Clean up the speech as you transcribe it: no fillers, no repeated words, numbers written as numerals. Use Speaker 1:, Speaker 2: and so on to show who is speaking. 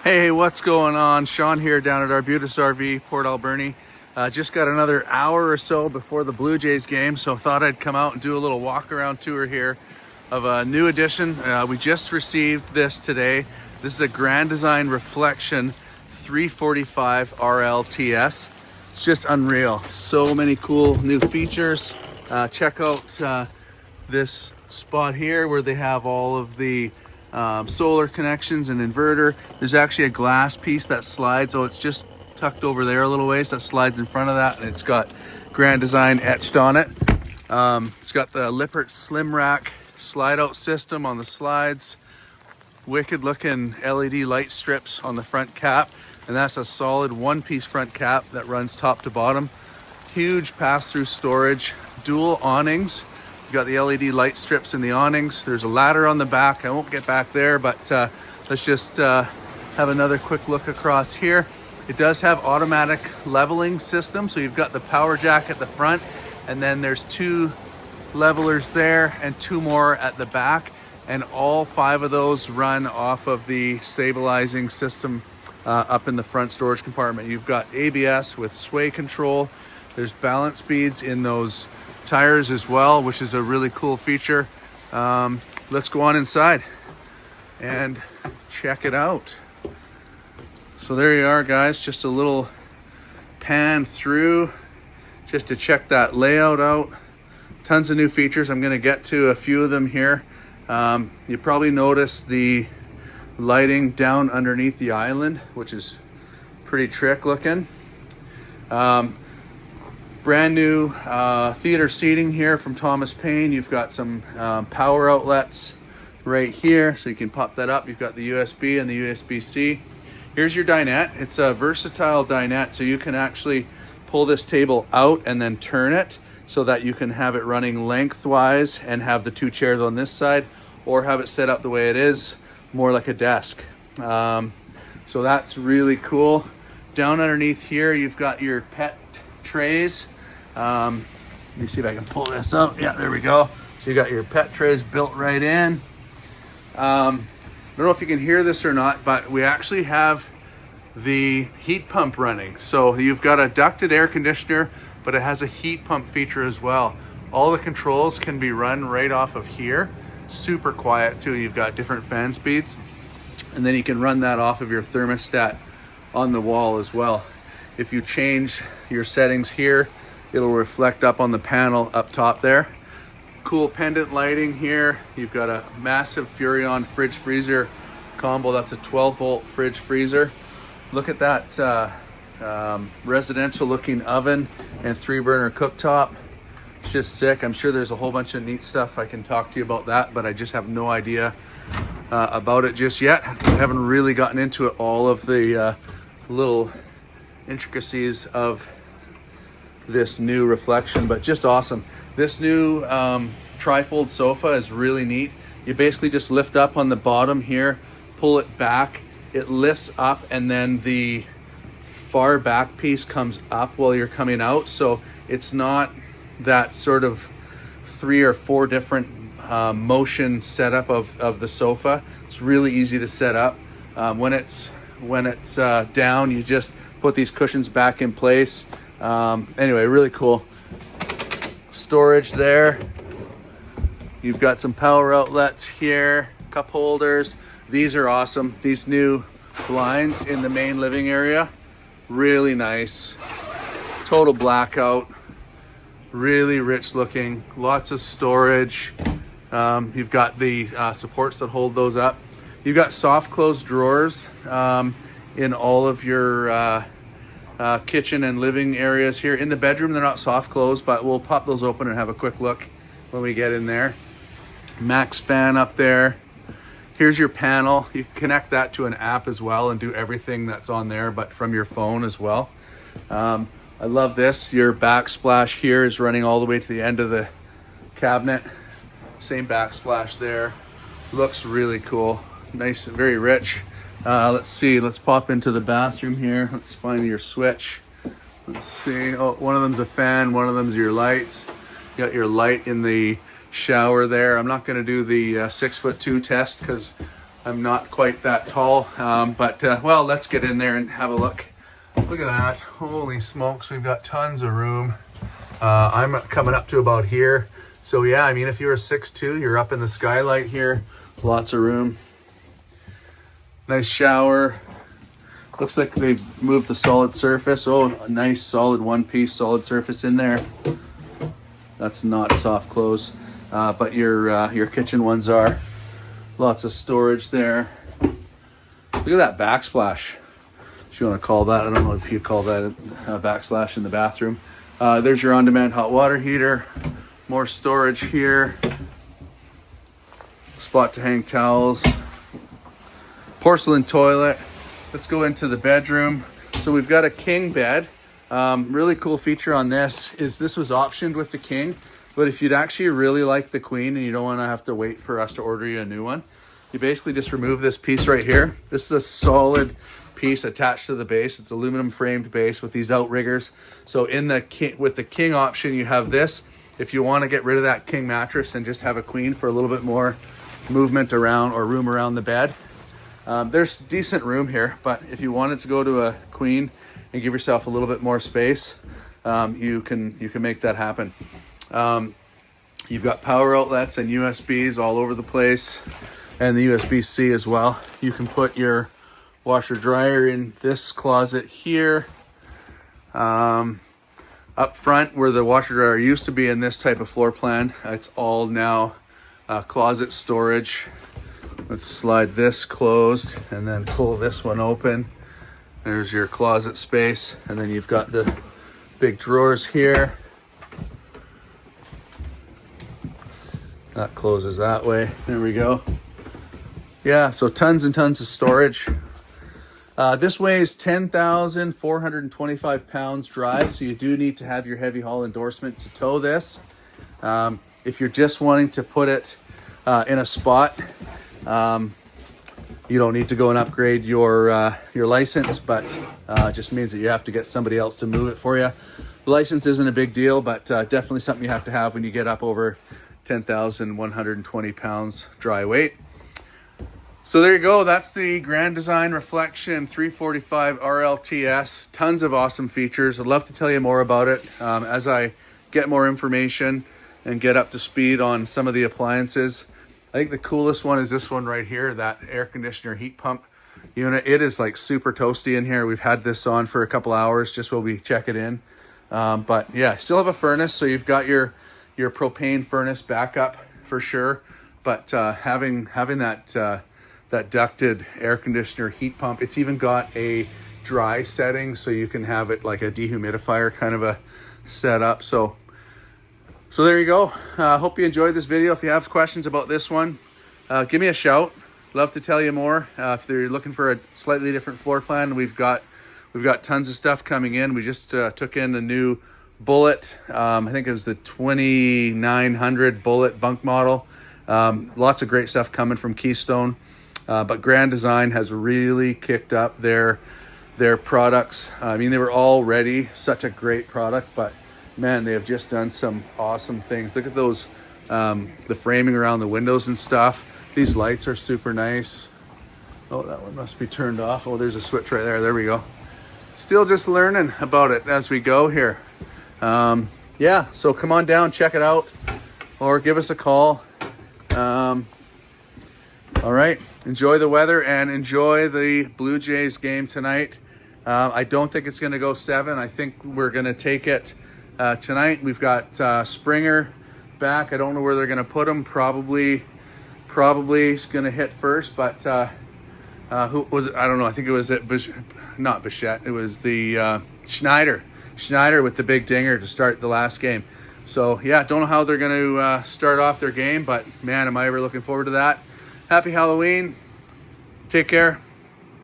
Speaker 1: Hey, what's going on? Sean here down at Arbutus RV, Port Alberni. Just got another hour or so before the Blue Jays game, so thought I'd come out and do a little walk around tour here of a new edition. We just received this today. This is a Geand Design Reflection 345 RLTS. It's just unreal. So many cool new features. Check out this spot here where they have all of the solar connections and inverter. There's actually a glass piece that slides, so it's just tucked over there a little ways that slides in front of that, and it's got Geand Design etched on it. It's got the Lippert slim rack slide out system on the slides, wicked looking LED light strips on the front cap, and that's a solid one-piece front cap that runs top to bottom. Huge pass-through storage, dual awnings. You got the LED light strips in the awnings. There's a ladder on the back. I won't get back there, but let's just have another quick look across here. It does have automatic leveling system. So you've got the power jack at the front, and then there's two levelers there and two more at the back. And all five of those run off of the stabilizing system up in the front storage compartment. You've got ABS with sway control. There's balance beads in those tires as well, which is a really cool feature. Let's go on inside and check it out. So there you are, guys, just a little pan through just to check that layout out. Tons of new features. I'm going to get to a few of them here. You probably noticed the lighting down underneath the island, which is pretty trick looking. Brand new theater seating here from Thomas Paine. You've got some power outlets right here, so you can pop that up. You've got the USB and the USB-C. Here's your dinette. It's a versatile dinette, so you can actually pull this table out and then turn it so that you can have it running lengthwise and have the two chairs on this side, or have it set up the way it is, more like a desk. So that's really cool. Down underneath here, you've got your pet trays. Let me see if I can pull this out. Yeah, there we go. So you got your pet trays built right in. I don't know if you can hear this or not, but we actually have the heat pump running. So you've got a ducted air conditioner, but it has a heat pump feature as well. All the controls can be run right off of here. Super quiet too. You've got different fan speeds, and then you can run that off of your thermostat on the wall as well. If you change your settings here, it'll reflect up on the panel up top there. Cool pendant lighting here. You've got a massive Furrion fridge freezer combo. That's a 12-volt fridge freezer. Look at that residential looking oven and 3-burner cooktop. It's just sick. I'm sure there's a whole bunch of neat stuff I can talk to you about that, but I just have no idea about it just yet. I haven't really gotten into it, all of the little intricacies of this new Reflection, but just awesome. This new trifold sofa is really neat. You basically just lift up on the bottom here, pull it back, it lifts up, and then the far back piece comes up while you're coming out. So it's not that sort of 3 or 4 different motion setup of the sofa. It's really easy to set up. When it's down, you just put these cushions back in place. Anyway, really cool. Storage there. You've got some power outlets here, cup holders. These are awesome. These new blinds in the main living area, really nice. Total blackout, really rich looking, lots of storage. You've got the supports that hold those up. You've got soft close drawers in all of your kitchen and living areas here. In the bedroom, they're not soft close, but we'll pop those open and have a quick look when we get in there. Max fan up there. Here's your panel. You can connect that to an app as well and do everything that's on there, but from your phone as well. I love this. Your backsplash here is running all the way to the end of the cabinet. Same backsplash there. Looks really cool. Nice, very rich. Let's see, let's pop into the bathroom here. Let's find your switch. Let's see, oh, one of them's a fan, one of them's your lights. You got your light in the shower there. I'm not gonna do the 6'2" test because I'm not quite that tall, but well, let's get in there and have a look. Look at that. Holy smokes, we've got tons of room. I'm coming up to about here. So yeah, I mean, if you're a 6'2", you're up in the skylight here. Lots of room. Nice shower. Looks like they've moved the solid surface. Oh, a nice solid one-piece solid surface in there. That's not soft close, but your kitchen ones are. Lots of storage there. Look at that backsplash, if you want to call that. I don't know if you call that a backsplash in the bathroom. There's your on-demand hot water heater. More storage here. Spot to hang towels. Porcelain toilet. Let's go into the bedroom. So we've got a king bed. Really cool feature on this was optioned with the king, but if you'd actually really like the queen and you don't want to have to wait for us to order you a new one, you basically just remove this piece right here. This is a solid piece attached to the base. It's aluminum framed base with these outriggers. So with the king option, you have this. If you want to get rid of that king mattress and just have a queen for a little bit more movement around or room around the bed, there's decent room here, but if you wanted to go to a queen and give yourself a little bit more space, you can make that happen. You've got power outlets and USBs all over the place, and the USB-C as well. You can put your washer dryer in this closet here. Up front where the washer dryer used to be in this type of floor plan, it's all now closet storage. Let's slide this closed and then pull this one open. There's your closet space, and then you've got the big drawers here. That closes that way. There we go. Yeah, so tons and tons of storage. This weighs 10,425 pounds dry, so you do need to have your heavy haul endorsement to tow this. If you're just wanting to put it in a spot, you don't need to go and upgrade your license, but it just means that you have to get somebody else to move it for you. The license isn't a big deal, but definitely something you have to have when you get up over 10,120 pounds dry weight. So there you go. That's the Geand Design Reflection 345 RLTS. Tons of awesome features. I'd love to tell you more about it as I get more information and get up to speed on some of the appliances. I think the coolest one is this one right here, that air conditioner heat pump unit. It is like super toasty in here. We've had this on for a couple hours just while we check it in. But yeah, still have a furnace, so you've got your propane furnace backup for sure. But having that ducted air conditioner heat pump, it's even got a dry setting, so you can have it like a dehumidifier kind of a setup. So there you go. Hope you enjoyed this video. If you have questions about this one, give me a shout. Love to tell you more. If you're looking for a slightly different floor plan, we've got tons of stuff coming in. We just took in a new Bullet. I think it was the 2900 Bullet bunk model. Lots of great stuff coming from Keystone. But Geand Design has really kicked up their products. I mean, they were already such a great product, but man, they have just done some awesome things. Look at those, the framing around the windows and stuff. These lights are super nice. Oh, that one must be turned off. Oh, there's a switch right there. There we go. Still just learning about it as we go here. Yeah, so come on down, check it out, or give us a call. All right, enjoy the weather and enjoy the Blue Jays game tonight. I don't think it's going to go 7. I think we're going to take it tonight. We've got Springer back. I don't know where they're going to put him. Probably he's going to hit first, but who was it? I don't know. I think it was not Bichette. It was the Schneider with the big dinger to start the last game. So yeah, don't know how they're going to start off their game, but man, am I ever looking forward to that. Happy Halloween. Take care.